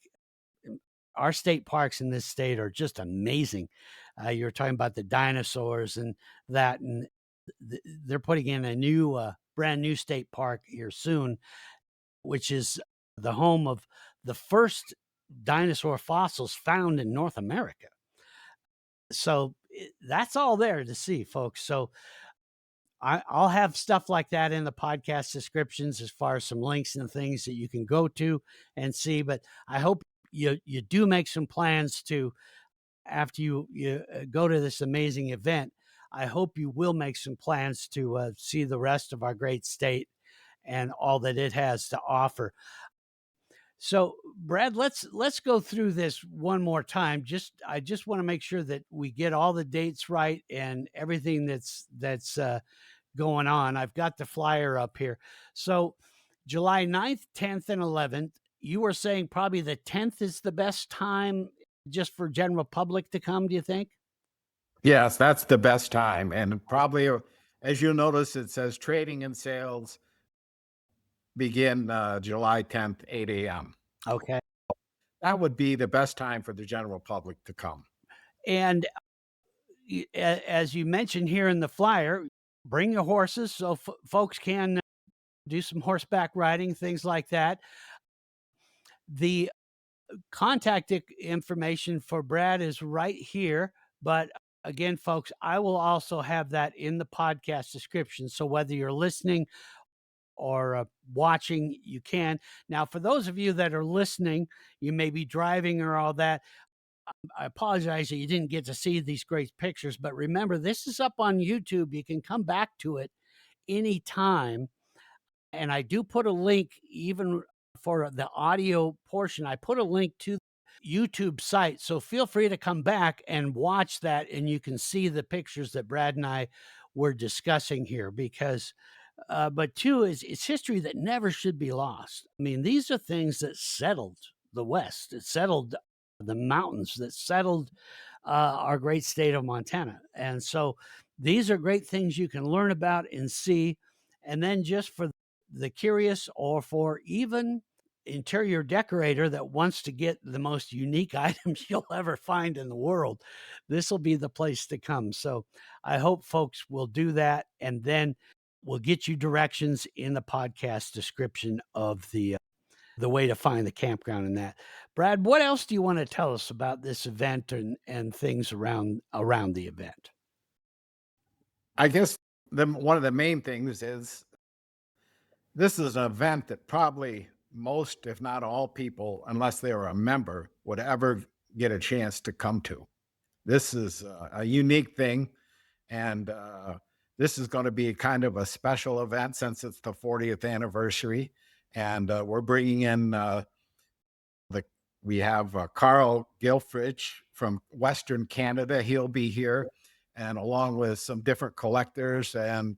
Our state parks in this state are just amazing. You're talking about the dinosaurs and that, and they're putting in a new, brand new state park here soon, which is the home of the first dinosaur fossils found in North America. So that's all there to see, folks. So I'll have stuff like that in the podcast descriptions as far as some links and things that you can go to and see. But I hope you do make some plans to, after you go to this amazing event. I hope you will make some plans to see the rest of our great state and all that it has to offer. So, Brad, let's go through this one more time. I just want to make sure that we get all the dates right and everything that's going on. I've got the flyer up here. So, July 9th, 10th, and 11th. You were saying probably the 10th is the best time just for general public to come, do you think? Yes, that's the best time. And probably, as you'll notice, it says trading and sales begin July 10th, 8 a.m. Okay. That would be the best time for the general public to come. And as you mentioned here in the flyer, bring your horses so folks can do some horseback riding, things like that. The contact information for Brad is right here. But again, folks, I will also have that in the podcast description. So whether you're listening or watching, you can. Now, for those of you that are listening, you may be driving or all that. I apologize that you didn't get to see these great pictures, but remember, this is up on YouTube. You can come back to it anytime. And I do put a link, even for the audio portion, I put a link to the YouTube site. So feel free to come back and watch that, and you can see the pictures that Brad and I were discussing here because but two is it's history that never should be lost. I mean, these are things that settled the West. It settled the mountains, that settled our great state of Montana. And so these are great things you can learn about and see. And then just for the curious or for even interior decorator that wants to get the most unique items you'll ever find in the world, this will be the place to come. So I hope folks will do that. And then we'll get you directions in the podcast description of the way to find the campground and that. Brad, what else do you want to tell us about this event and things around the event? I guess one of the main things is this is an event that probably most, if not all people, unless they were a member, would ever get a chance to come to. This is a unique thing. And this is going to be kind of a special event since it's the 40th anniversary. And we're bringing in we have Carl Gilfrich from Western Canada. He'll be here, and along with some different collectors and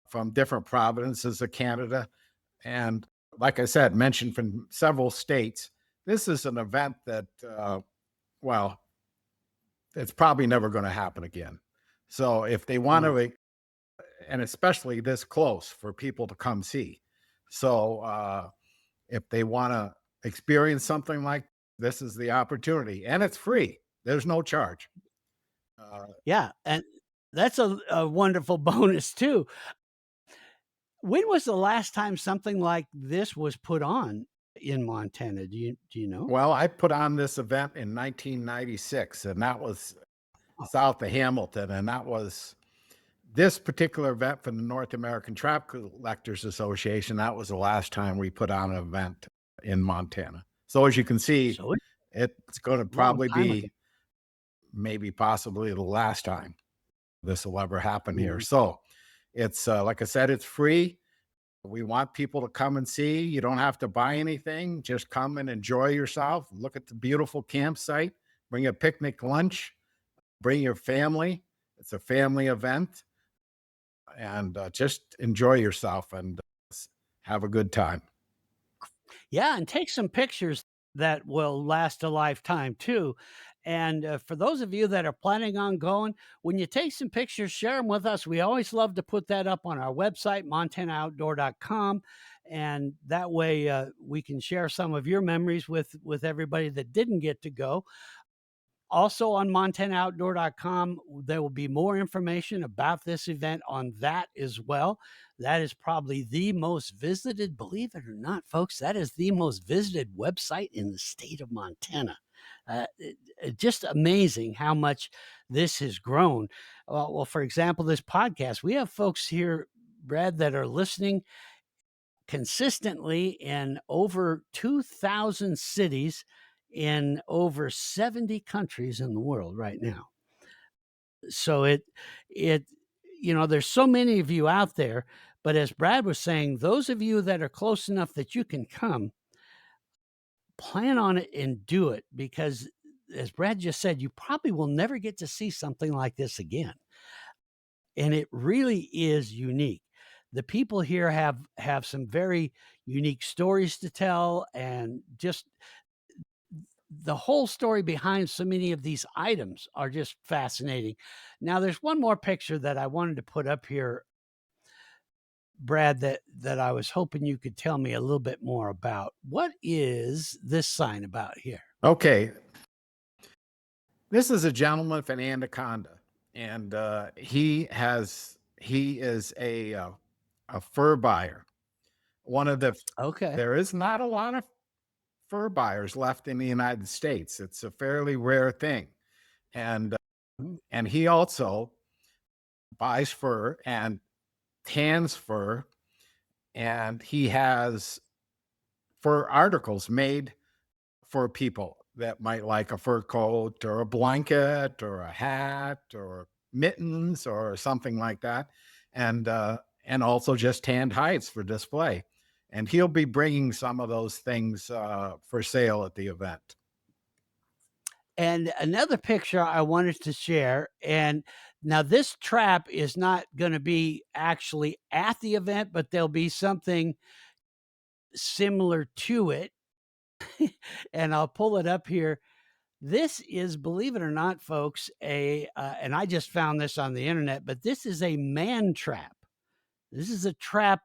from different provinces of Canada. And like I said, mentioned from several states. This is an event that, well, it's probably never going to happen again. So if they want to, and especially this close for people to come see. So if they want to experience something like this, is the opportunity, and it's free. There's no charge. Yeah, and that's a wonderful bonus too. When was the last time something like this was put on in Montana? Do you know? Well, I put on this event in 1996, and that was south of Hamilton, and that was this particular event from the North American Trap Collectors Association. That was the last time we put on an event in Montana. So as you can see, So it's going to probably be maybe possibly the last time this will ever happen here. So it's like I said, it's free. We want people to come and see. You don't have to buy anything. Just come and enjoy yourself. Look at the beautiful campsite. Bring a picnic lunch. Bring your family. It's a family event. And just enjoy yourself and have a good time. Yeah, and take some pictures that will last a lifetime too. And for those of you that are planning on going, when you take some pictures, share them with us. We always love to put that up on our website, montanooutdoor.com. And that way we can share some of your memories with everybody that didn't get to go. Also on montanooutdoor.com, there will be more information about this event on that as well. That is probably the most visited, believe it or not, folks, that is the most visited website in the state of Montana. Just amazing how much this has grown. Well, for example, this podcast, we have folks here, Brad, that are listening consistently in over 2,000 cities in over 70 countries in the world right now. So there's so many of you out there, but as Brad was saying, those of you that are close enough that you can come, plan on it and do it, because as Brad just said, you probably will never get to see something like this again. And it really is unique. The people here have some very unique stories to tell, and just the whole story behind so many of these items are just fascinating. Now, there's one more picture that I wanted to put up here, Brad, that I was hoping you could tell me a little bit more about. What is this sign about here? Okay. This is a gentleman from Anaconda, and he is a fur buyer. One of the Okay. There is not a lot of fur buyers left in the United States. It's a fairly rare thing, and Mm. and he also buys fur and tans fur, and he has fur articles made for people that might like a fur coat or a blanket or a hat or mittens or something like that, and also just tanned hides for display. And he'll be bringing some of those things for sale at the event. And another picture I wanted to share, and now this trap is not going to be actually at the event, but there'll be something similar to it. And I'll pull it up here. This is, believe it or not, folks, and I just found this on the internet, but this is a man trap. This is a trap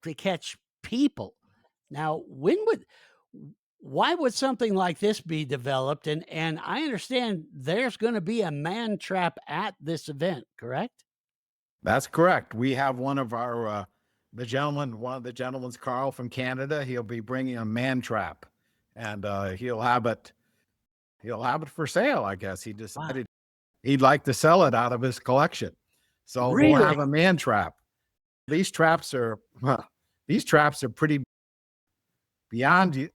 to catch people. Now, why would something like this be developed? And I understand there's going to be a man trap at this event, correct? That's correct. We have one of one of the gentlemen's Carl from Canada. He'll be bringing a man trap, and he'll have it for sale. I guess he Wow. decided he'd like to sell it out of his collection. So we'll Really? have a man trap. These traps are pretty beyond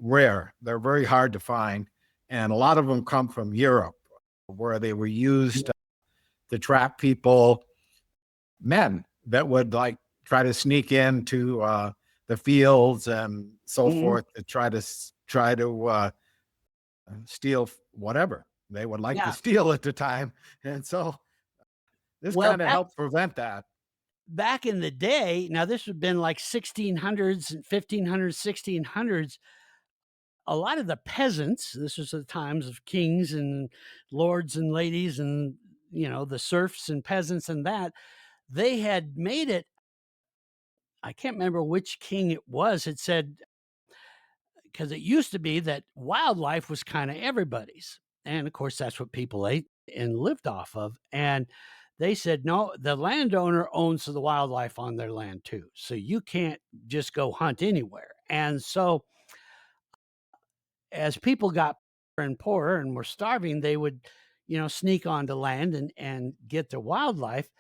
rare. They're very hard to find, and a lot of them come from Europe, where they were used to trap people, men that would like try to sneak into the fields and so Mhm. forth to try to steal whatever they would like to Yeah. steal at the time. And so this Well, kind of helped prevent that. back in the day, now this would have been like 1600s and 1500s, 1600s. A lot of the peasants, this was the times of kings and lords and ladies and, the serfs and peasants and that, they had made it. I can't remember which king it was. It said, because it used to be that wildlife was kind of everybody's. And of course, that's what people ate and lived off of. And they said, no, the landowner owns the wildlife on their land too. So you can't just go hunt anywhere. And so as people got poorer and poorer and were starving, they would, sneak onto land and get their wildlife.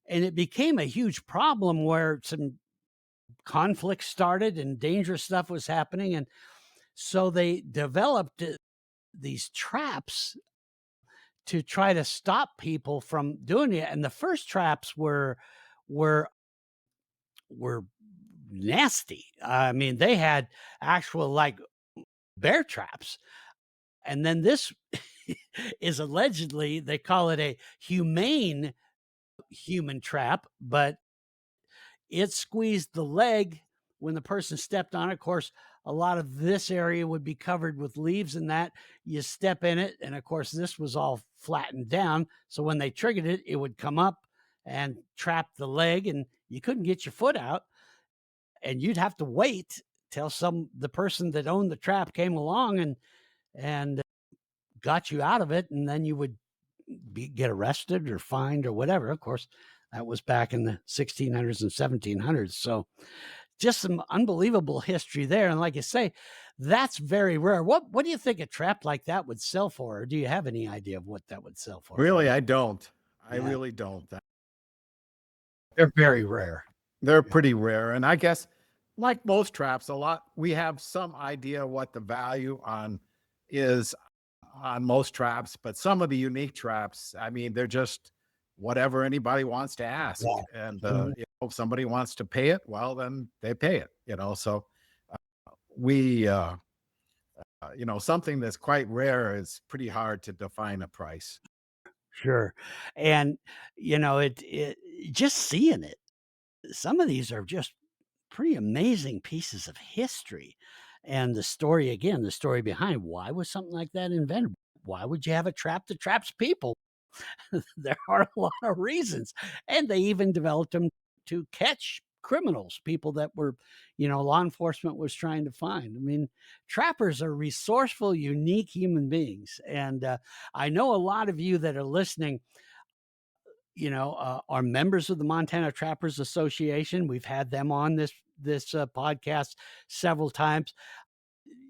And it became a huge problem where some conflict started and dangerous stuff was happening. And so they developed these traps to try to stop people from doing it. And the first traps were were nasty. I mean, they had actual like bear traps. And then this is allegedly, they call it a humane human trap, but it squeezed the leg when the person stepped on it. Of course, a lot of this area would be covered with leaves and that. You step in it, and of course, this was all flattened down. So when they triggered it, it would come up and trap the leg, and you couldn't get your foot out. And you'd have to wait till the person that owned the trap came along and got you out of it, and then you would get arrested or fined or whatever. Of course, that was back in the 1600s and 1700s. So just some unbelievable history there. And like you say, that's very rare. What do you think a trap like that would sell for? Or do you have any idea of what that would sell for? Really, I don't. I Yeah. really don't. They're very rare. They're pretty rare. And I guess, like most traps, we have some idea what the value is on most traps, but some of the unique traps, I mean, they're just whatever anybody wants to ask. Yeah. And Mhm. if somebody wants to pay it, well, then they pay it. So we something that's quite rare is pretty hard to define a price. Sure. And, it just seeing it, some of these are just pretty amazing pieces of history. And the story behind why was something like that invented? Why would you have a trap that traps people? There are a lot of reasons. And they even developed them to catch criminals, people that were, law enforcement was trying to find. I mean, trappers are resourceful, unique human beings. And I know a lot of you that are listening, are members of the Montana Trappers Association. We've had them on this podcast several times.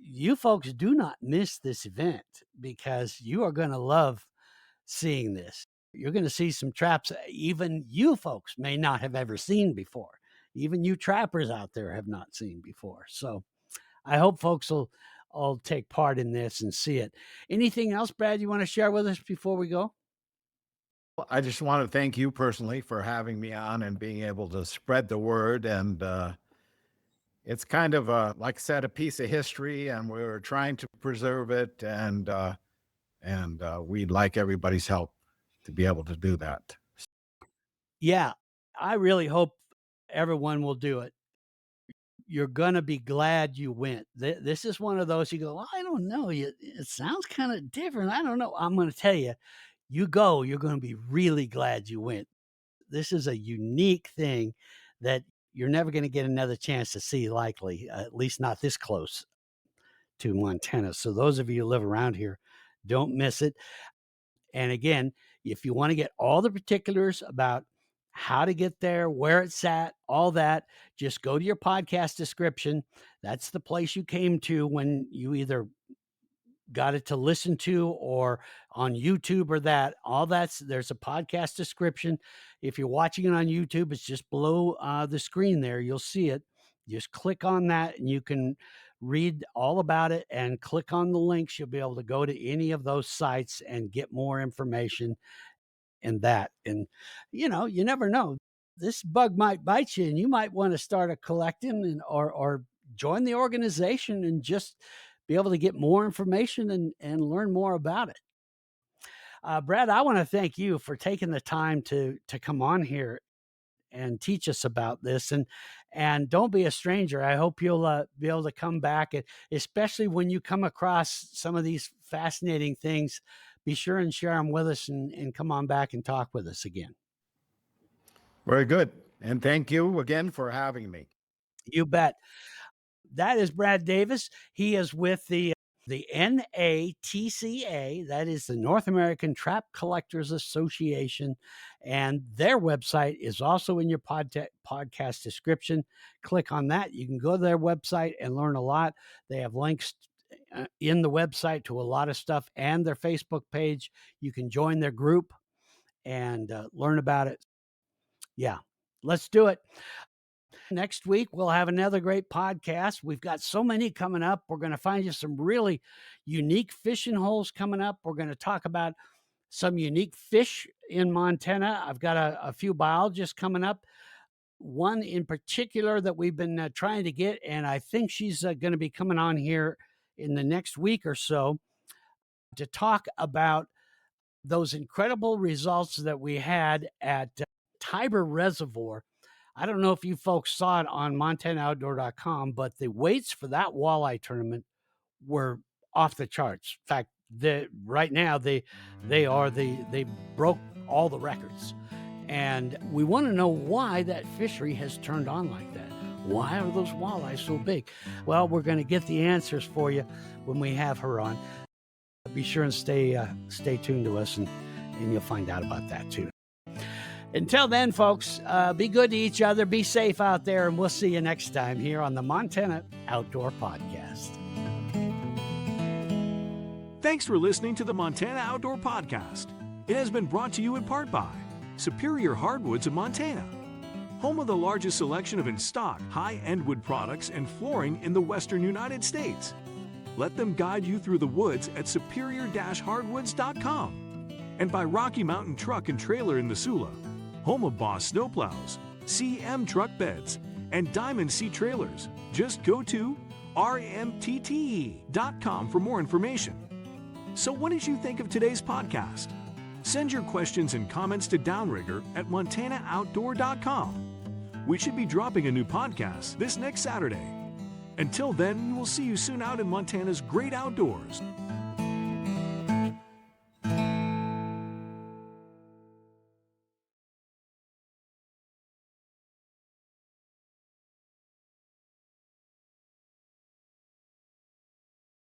You folks do not miss this event because you are going to love seeing this. You're going to see some traps even you folks may not have ever seen before. Even you trappers out there have not seen before. So I hope folks will all take part in this and see it. Anything else, Brad, you want to share with us before we go? Well, I just want to thank you personally for having me on and being able to spread the word. And it's kind of, like I said, a piece of history, and we're trying to preserve it. And we'd like everybody's help to be able to do that. Yeah, I really hope everyone will do it. You're going to be glad you went. This is one of those you go, well, I don't know. It sounds kind of different. I don't know. I'm going to tell you, you go, you're going to be really glad you went. This is a unique thing that you're never going to get another chance to see, likely, at least not this close to Montana. So those of you who live around here, don't miss it. And again, if you want to get all the particulars about how to get there, where it's at, all that, just go to your podcast description. That's the place you came to when you either got it to listen to or on YouTube or that. There's a podcast description. If you're watching it on YouTube, it's just below the screen there. You'll see it. Just click on that and you can read all about it and click on the links. You'll be able to go to any of those sites and get more information and that. And, you never know. This bug might bite you and you might want to start a collecting or join the organization and just be able to get more information and learn more about it. Brad, I want to thank you for taking the time to come on here and teach us about this. And don't be a stranger. I hope you'll be able to come back, and especially when you come across some of these fascinating things, be sure and share them with us and come on back and talk with us again. Very good. And thank you again for having me. You bet. That is Brad Davis. He is with the NATCA, that is the North American Trap Collectors Association, and their website is also in your podcast description. Click on that. You can go to their website and learn a lot. They have links in the website to a lot of stuff and their Facebook page. You can join their group and learn about it. Yeah, let's do it. Next week, we'll have another great podcast. We've got so many coming up. We're going to find you some really unique fishing holes coming up. We're going to talk about some unique fish in Montana. I've got a few biologists coming up. One in particular that we've been trying to get, and I think she's going to be coming on here in the next week or so to talk about those incredible results that we had at Tiber Reservoir. I don't know if you folks saw it on MontanaOutdoor.com, but the weights for that walleye were off the charts. In fact, right now they broke all the records, and we want to know why that fishery has turned on like that. Why are those walleyes so big? Well, we're going to get the answers for you when we have her on. Be sure and stay tuned to us, and you'll find out about that too. Until then, folks, be good to each other, be safe out there, and we'll see you next time here on the Montana Outdoor Podcast. Thanks for listening to the Montana Outdoor Podcast. It has been brought to you in part by Superior Hardwoods of Montana, home of the largest selection of in-stock high-end wood products and flooring in the western United States. Let them guide you through the woods at superior-hardwoods.com. And by Rocky Mountain Truck and Trailer in Missoula, home of Boss Snowplows, CM Truck Beds, and Diamond Sea Trailers. Just go to riiiight.com for more information. So what did you think of today's podcast? Send your questions and comments to Downrigger at montanooutdoor.com. We should be dropping a new podcast this next Saturday. Until then, we'll see you soon out in Montana's great outdoors.